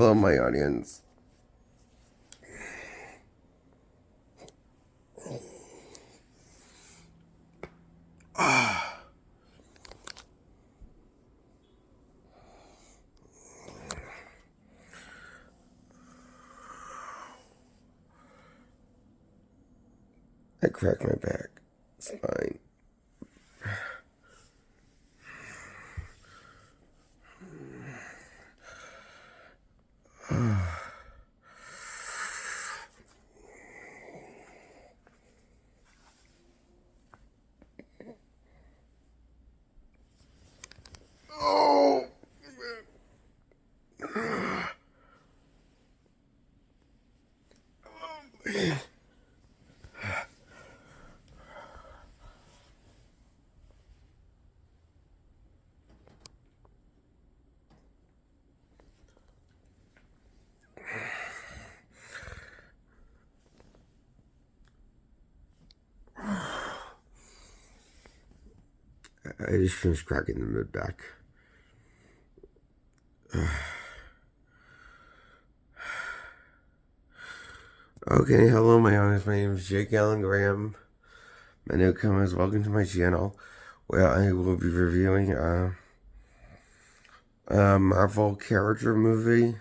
Hello, my audience. I cracked my back, spine. Oh! I just finished cracking the mid back. Okay, hello, my audience. My name is Jake Allen Graham. My newcomers, welcome to my channel, where I will be reviewing a Marvel character movie.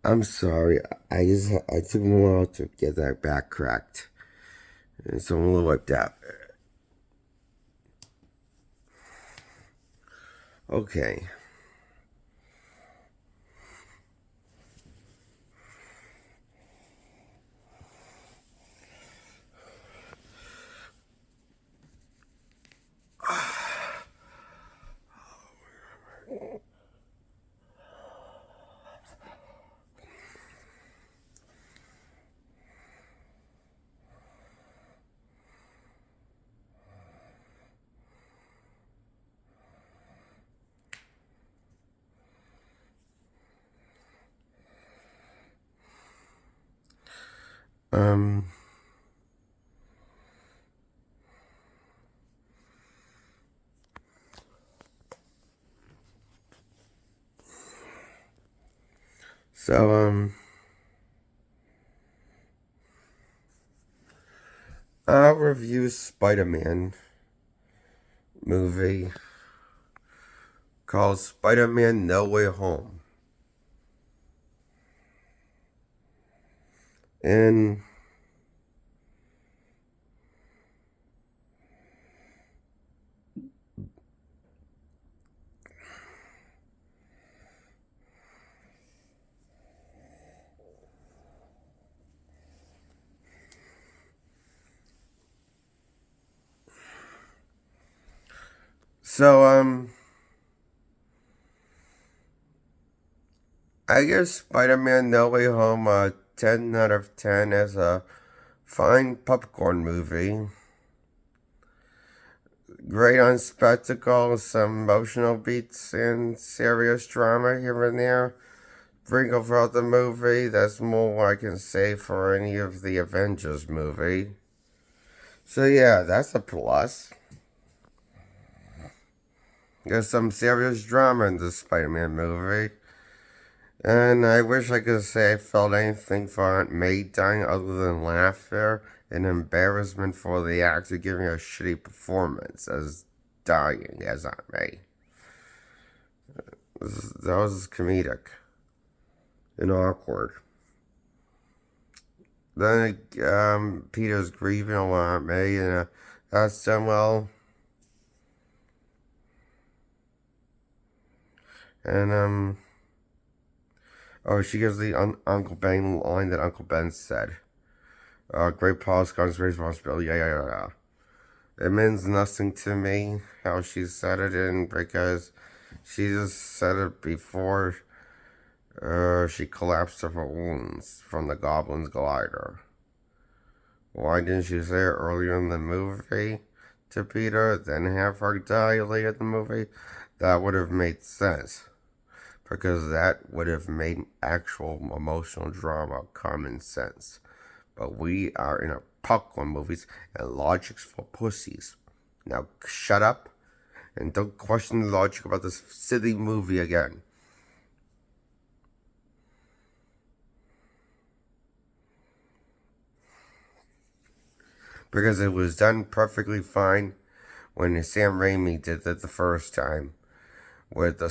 I'm sorry, I took a while to get that back cracked, and so I'm a little wiped out. Okay. Um, so, I'll review Spider-Man movie called Spider-Man No Way Home. And so, I give Spider-Man No Way Home a 10 out of 10 as a fine popcorn movie. Great on spectacle, some emotional beats, and serious drama here and there. Bring throughout the movie. That's more I can say for any of the Avengers movie. So yeah, that's a plus. There's some serious drama in the Spider-Man movie. And I wish I could say I felt anything for Aunt May dying other than laughter and embarrassment for the actor giving a shitty performance as dying as Aunt May. That was comedic and awkward. Then Peter's grieving over Aunt May, and that's done well. And oh, she gives the Uncle Ben line that Uncle Ben said. Great Paul's comes responsibility. Yeah. It means nothing to me how she said it, and because she just said it before she collapsed of her wounds from the Goblin's glider. Why didn't she say it earlier in the movie to Peter, then have her die later in the movie? That would have made sense. Because that would have made actual emotional drama common sense. But we are in a popcorn movies and logic's for pussies. Now shut up and don't question the logic about this silly movie again. because it was done perfectly fine when Sam Raimi did it the first time. With the,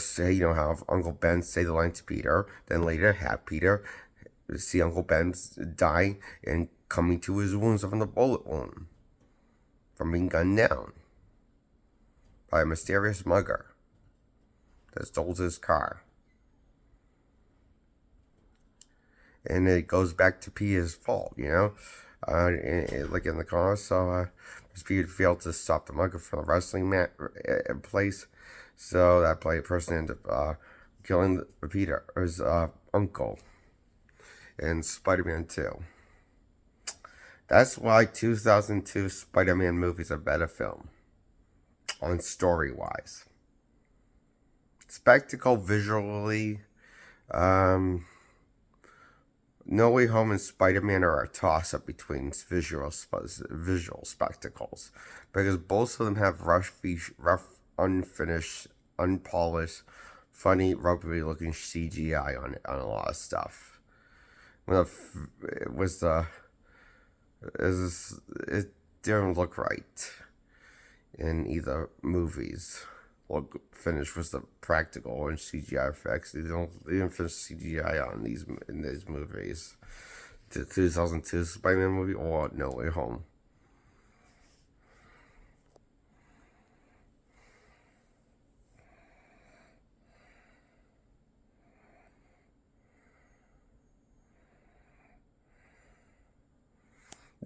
have Uncle Ben say the line to Peter, then later have Peter see Uncle Ben die and coming to his wounds from the bullet wound from being gunned down by a mysterious mugger that stole his car. And it goes back to Peter's fault, like in the car. So Peter failed to stop the mugger from the wrestling place. So that person ended up killing Peter's uncle in Spider-Man 2. That's why 2002 Spider-Man movie is a better film on story-wise. Spectacle visually, No Way Home and Spider-Man are a toss-up between visual spectacles because both of them have rough, unfinished, unpolished, funny, rubbery-looking CGI on a lot of stuff. It didn't look right in either movies. Look finished with the practical and CGI effects. They didn't finish CGI on in these movies. The 2002 Spider-Man movie or No Way Home.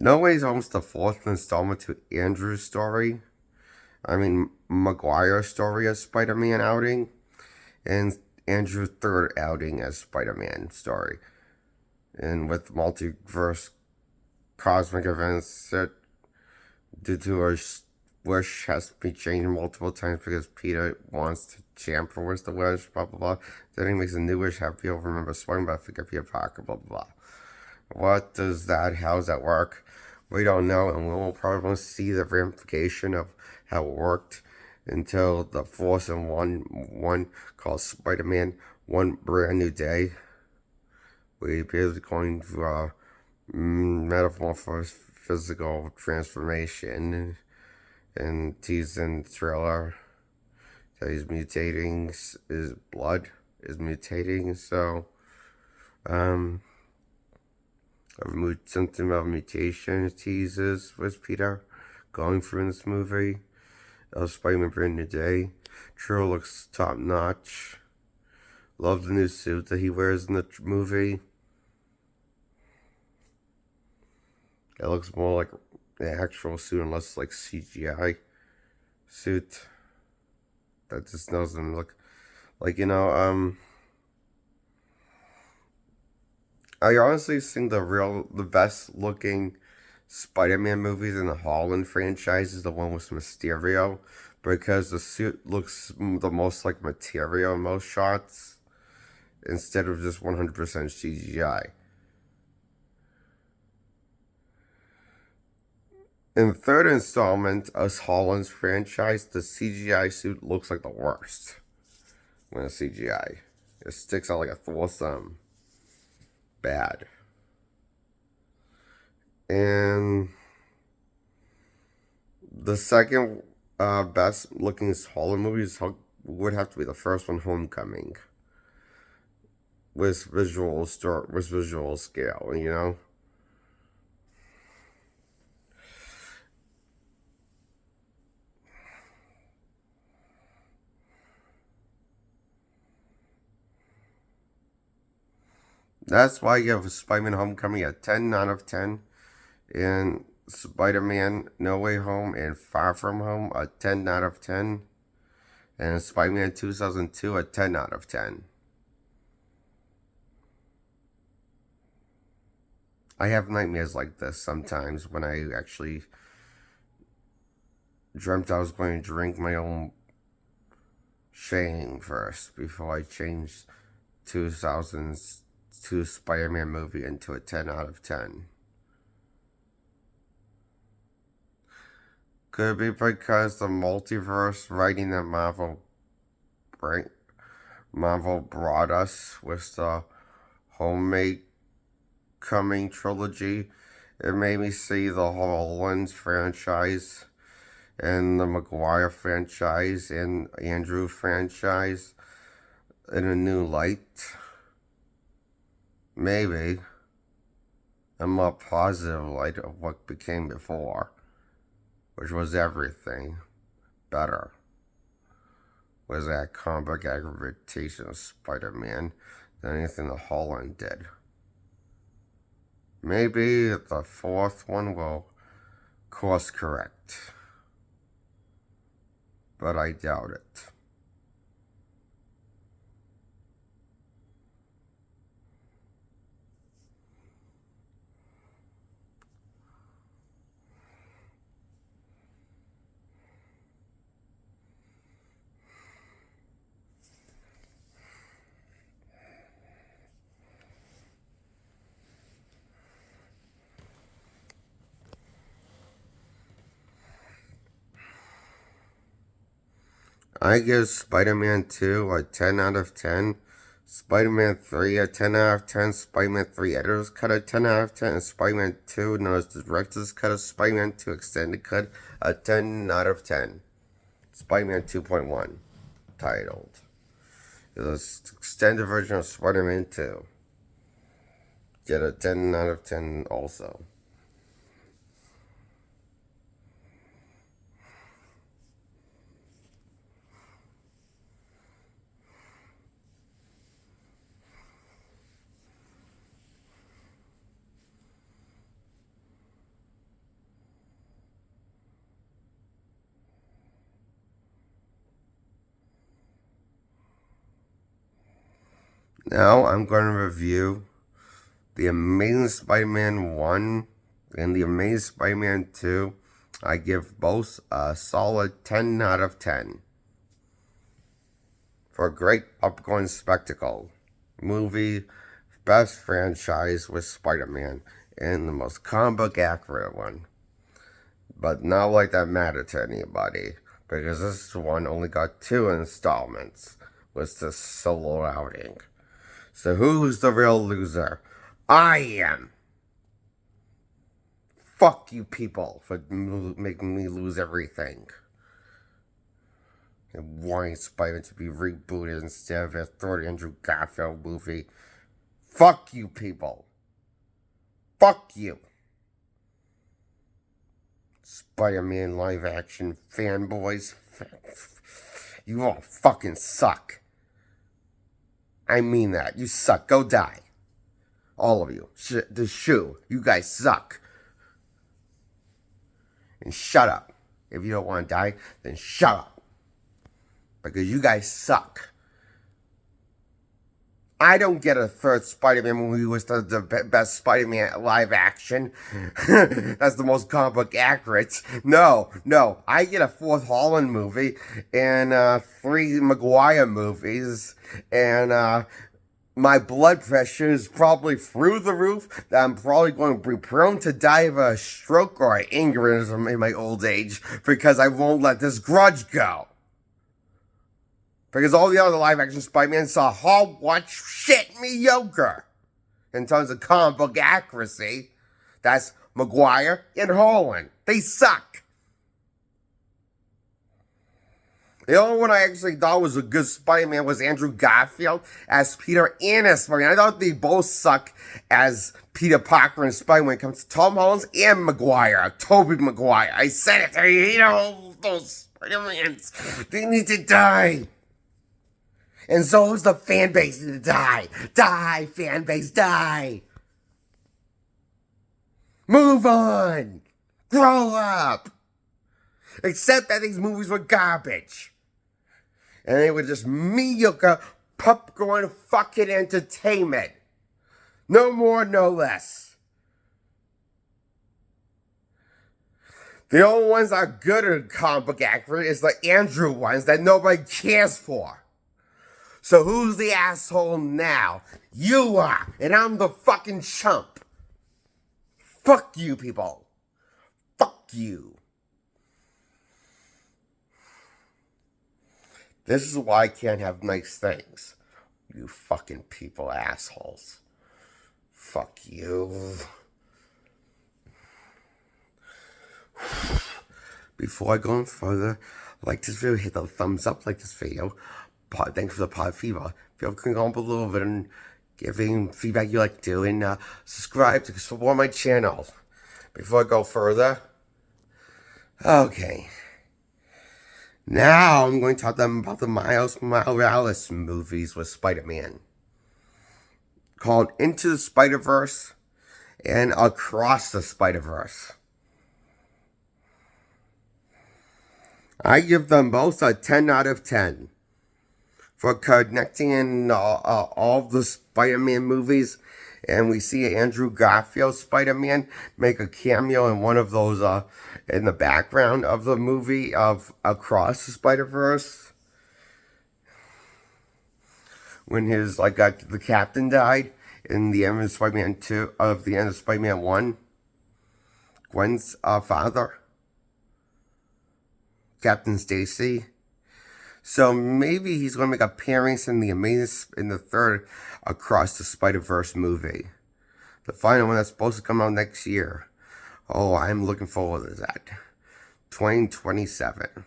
No Way Home's the fourth installment to Andrew's story. Maguire's story as Spider-Man outing, and Andrew's third outing as Spider-Man story. And with multiverse cosmic events that due to a wish has to be changed multiple times because Peter wants to chamfer the wish, blah blah blah. Then he makes a new wish, have people remember Spider-Man, but I forget Peter Parker, blah blah blah. How does that work? We don't know, and we will probably see the ramification of how it worked until the Force in one called Spider-Man One Brand New Day. We appears going through a metamorphosis, physical transformation, and teasing trailer that he's mutating, his blood is mutating, so something about mutation teases with Peter going through in this movie. Spider-Man Brand New Day. True looks top notch. Love the new suit that he wears in the movie. It looks more like the actual suit and less like CGI suit. That just doesn't look like, I honestly think the best looking Spider-Man movies in the Holland franchise is the one with Mysterio, because the suit looks the most like material in most shots instead of just 100% CGI. In the third installment of Holland's franchise, the CGI suit looks like the worst. When it's CGI, it sticks out like a Thor thumb. Bad. And the second best looking Holland movies would have to be the first one, Homecoming, with visual scale, That's why you have Spider-Man Homecoming at 10 out of 10, and Spider-Man No Way Home and Far From Home a 10 out of 10, and Spider-Man 2002 a 10 out of 10. I have nightmares like this sometimes when I actually dreamt I was going to drink my own Shane first before I changed 2002 Spider-Man movie into a 10 out of 10. Could it be because the multiverse writing that Marvel brought us with the Homecoming trilogy It made me see the Holland franchise and the Maguire franchise and Andrew franchise in a new light. Maybe a more positive light of what became before, which was everything better. Was that comic aggravation of Spider-Man than anything the Holland did. Maybe the fourth one will course correct, but I doubt it. I give Spider-Man 2 a 10 out of 10. Spider-Man 3 a 10 out of 10. Spider-Man 3 Editor's Cut a 10 out of 10. And Spider-Man 2 known as the Director's Cut of Spider-Man 2 Extended Cut a 10 out of 10. Spider-Man 2.1 titled. It's the extended version of Spider-Man 2. Get a 10 out of 10 also. Now I'm going to review The Amazing Spider-Man 1 and The Amazing Spider-Man 2. I give both a solid 10 out of 10. For a great popcorn spectacle. Movie, best franchise with Spider-Man, and the most comic book accurate one. But not like that mattered to anybody, because this one only got 2 installments. Was the solo outing. So who's the real loser? I am. Fuck you people for making me lose everything. And wanting Spider-Man to be rebooted instead of a third Andrew Garfield movie. Fuck you people. Fuck you. Spider-Man live action fanboys. You all fucking suck. I mean that. You suck. Go die. All of you. The shoe. You guys suck. And shut up. If you don't want to die, then shut up. Because you guys suck. I don't get a third Spider-Man movie was the best Spider-Man live action. That's the most comic book accurate. No. I get a fourth Holland movie and 3 Maguire movies and my blood pressure is probably through the roof. I'm probably going to be prone to die of a stroke or an aneurysm in my old age because I won't let this grudge go. Because all the other live-action Spider-Man saw hogwash shit mediocre in terms of comic book accuracy. That's Maguire and Holland. They suck. The only one I actually thought was a good Spider-Man was Andrew Garfield as Peter and as Spider-Man. I thought they both suck as Peter Parker and Spider-Man when it comes to Tom Holland and Maguire. Tobey Maguire. I said it. I hate all those Spider-Mans. They need to die. And so is the fan base to die. Die, fan base, die. Move on. Grow up. Except that these movies were garbage. And they were just mediocre popcorn fucking entertainment. No more, no less. The only ones that are good at comic book accurate is the Andrew ones that nobody cares for. So who's the asshole now? You are, and I'm the fucking chump. Fuck you, people. Fuck you. This is why I can't have nice things. You fucking people assholes. Fuck you. Before I go any further, like this video, hit the thumbs up, like this video. Thanks for the pod fever. Feel free to go below and giving feedback you like to do, and subscribe to support my channel. Before I go further, okay. Now I'm going to talk to them about the Miles Morales movies with Spider-Man, called Into the Spider-Verse and Across the Spider-Verse. I give them both a 10 out of 10 for connecting in all the Spider-Man movies. And we see Andrew Garfield Spider-Man make a cameo in one of those in the background of the movie of Across the Spider-Verse, when his the captain died in the end of Spider-Man 2, of the end of Spider-Man 1, Gwen's father, Captain Stacy. So maybe he's going to make an appearance in the third Across the Spider-Verse movie, the final one that's supposed to come out next year. Oh, I'm looking forward to that. 2027.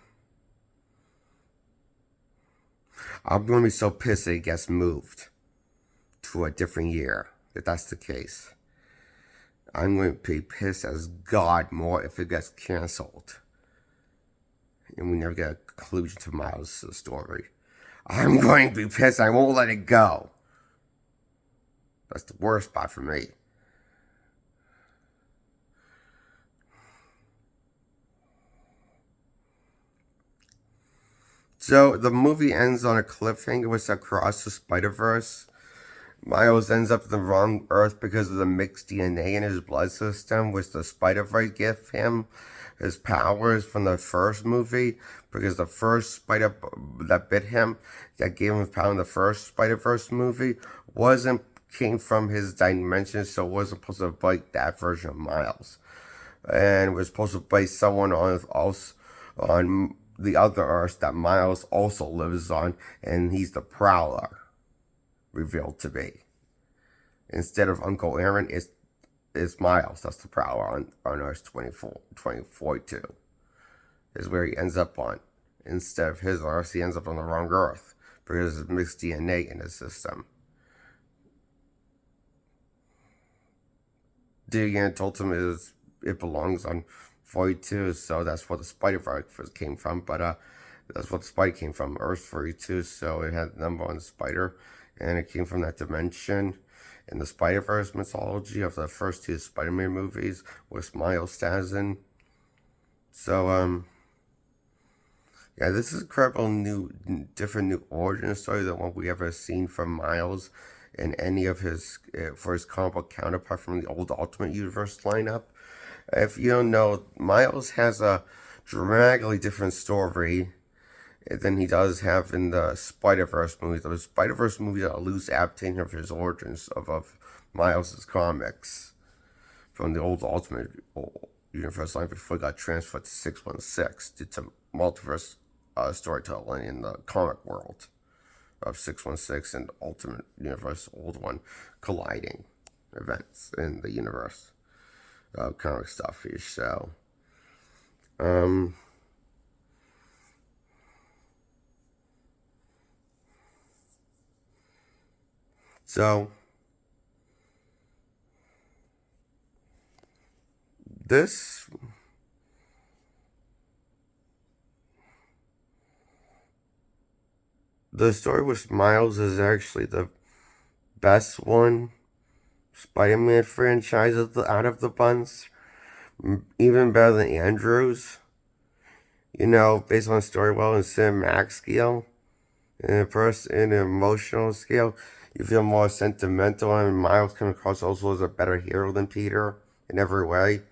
I'm going to be so pissed that it gets moved to a different year, if that's the case. I'm going to be pissed as God more if it gets canceled and we never get a conclusion to Miles' story. I'm going to be pissed. I won't let it go. That's the worst part for me. So the movie ends on a cliffhanger with Across the Spider-Verse. Miles ends up in the wrong Earth because of the mixed DNA in his blood system, which the Spider-Verse gave him his powers from the first movie, because the first spider that bit him, that gave him his power in the first Spider-Verse movie, came from his dimension, so it wasn't supposed to bite that version of Miles. And it was supposed to bite someone on the other Earth that Miles also lives on, and he's the Prowler, revealed to be. Instead of Uncle Aaron, it's Miles that's the Prowler on Earth 2042. Is where he ends up on. Instead of his Earth, he ends up on the wrong Earth because of mixed DNA in his system. DNA told him it belongs on 42, so that's where the Spider-Verse came from. But that's what the spider came from, Earth 42. So it had the number on the spider, and it came from that dimension. In the Spider-Verse mythology of the first two Spider-Man movies with Miles Stasson. So, yeah, this is a incredible different new origin story than what we ever seen from Miles in any of his, for his comic book counterpart from the old Ultimate Universe lineup. If you don't know, Miles has a dramatically different story than he does have in the Spider-Verse movies. The Spider-Verse movies are a loose adaptation of his origins of Miles' comics from the old Ultimate Universe line before it got transferred to 616 due to multiverse storytelling in the comic world of 616 and Ultimate Universe, old one, colliding events in the universe of comic stuff. So, the story with Miles is actually the best one Spider-Man franchise out of the bunch. Even better than Andrew's. You know, based on story well and cinematic scale. In an emotional scale, you feel more sentimental, and Miles comes across also as a better hero than Peter in every way,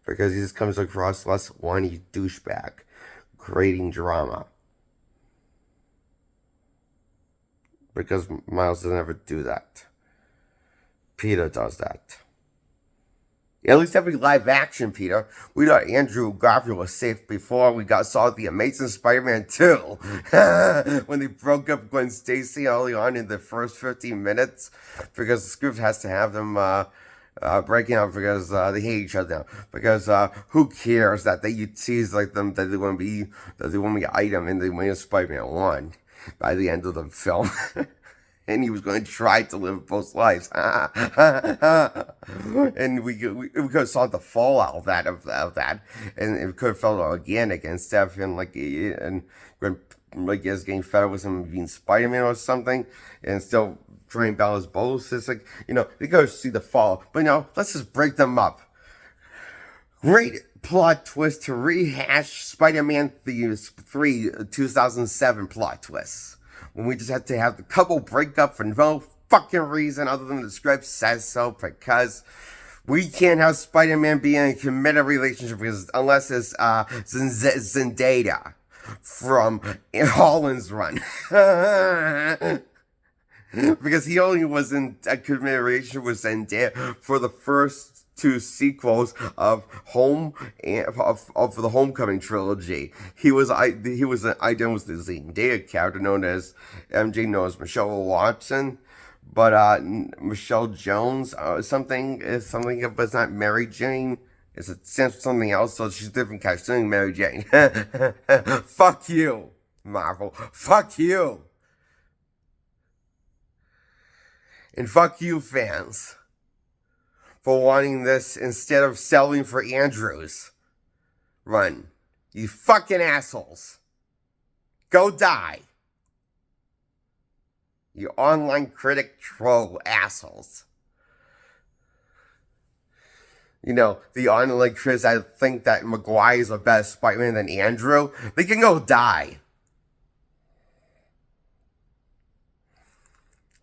because he just comes across less whiny douchebag, creating drama. Because Miles doesn't ever do that. Peter does that. At least every live action, Peter. We thought Andrew Garfield was safe before we saw The Amazing Spider-Man 2. When they broke up Gwen Stacy early on in the first 15 minutes. Because the script has to have them breaking up because they hate each other now. Because who cares that they tease like them that they want to be item and they win Spider-Man 1 by the end of the film. And he was going to try to live both lives. And we could have saw the fallout of that, and it could have felt organic instead of him like he was getting fed up with him being Spider-Man or something, and still trying to balance both. It's like, they go see the fall, but let's just break them up. Great plot twist to rehash Spider-Man 3 2007 plot twists. When we just had to have the couple break up for no fucking reason other than the script says so, because we can't have Spider-Man be in a committed relationship unless it's Zendaya from Holland's Run. Because he only was in a committed relationship with Zendaya for the first two sequels of the Homecoming trilogy. He was identified with the Zendaya character known as MJ, known as Michelle Watson, but Michelle Jones something, but it's not Mary Jane. It's something else, so she's a different character. She's Mary Jane. Fuck you, Marvel. Fuck you. And fuck you, fans, for wanting this instead of selling for Andrew's run. You fucking assholes. Go die. You online critic troll assholes. The online critics that think that Maguire is a better Spider-Man than Andrew, they can go die.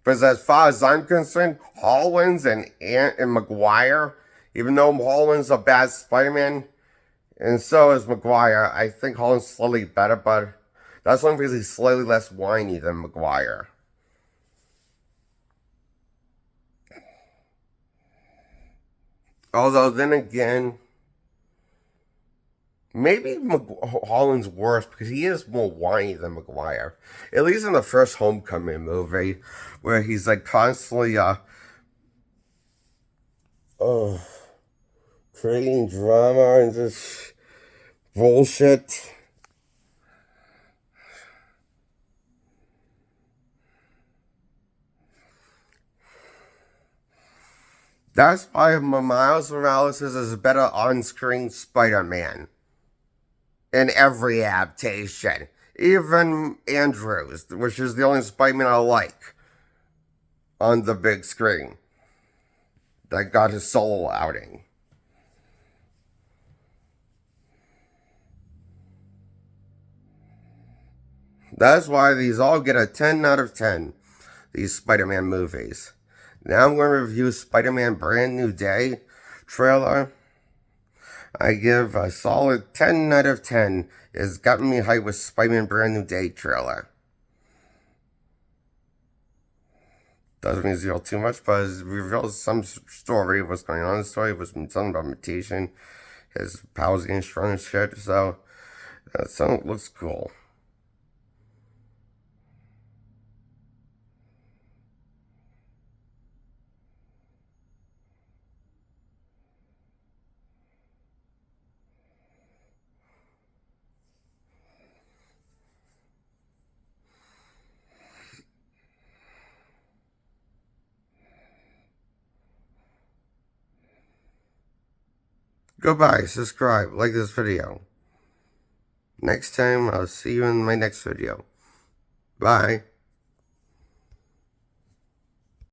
But as far as I'm concerned, Holland's and Maguire, even though Holland's a bad Spider-Man, and so is Maguire, I think Holland's slightly better, but that's only because he's slightly less whiny than Maguire. Although, then again, maybe Holland's worse because he is more whiny than Maguire. At least in the first Homecoming movie, where he's like constantly creating drama and just bullshit. That's why Miles Morales is a better on-screen Spider-Man in every adaptation. Even Andrews, which is the only Spider-Man I like on the big screen that got his solo outing. That's why these all get a 10 out of 10, these Spider-Man movies. Now I'm going to review Spider-Man Brand New Day trailer. I give a solid 10 out of 10. It's gotten me hyped with Spider-Man Brand New Day trailer. Doesn't reveal too much, but it reveals some story of what's going on in the story. It was something about mutation, his powers getting strong and shit, so something looks cool. Goodbye, subscribe, like this video. Next time, I'll see you in my next video. Bye.